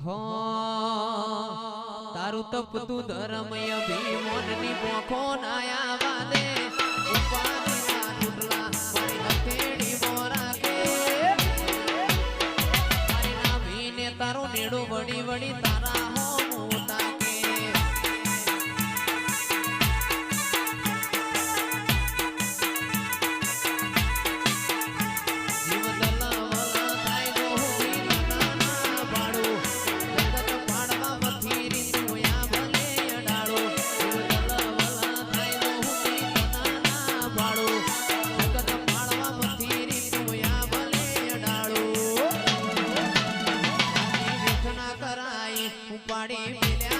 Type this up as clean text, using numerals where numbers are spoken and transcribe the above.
તારું તપતું ધર્મય ભીમોનની પોખો નાયા વાદે ઉપાડી તારુટલા મારી હથેળી મોરા કે મારી નાભીને તારું નેડું વળી વળી તારા હો મોતા કે પાડી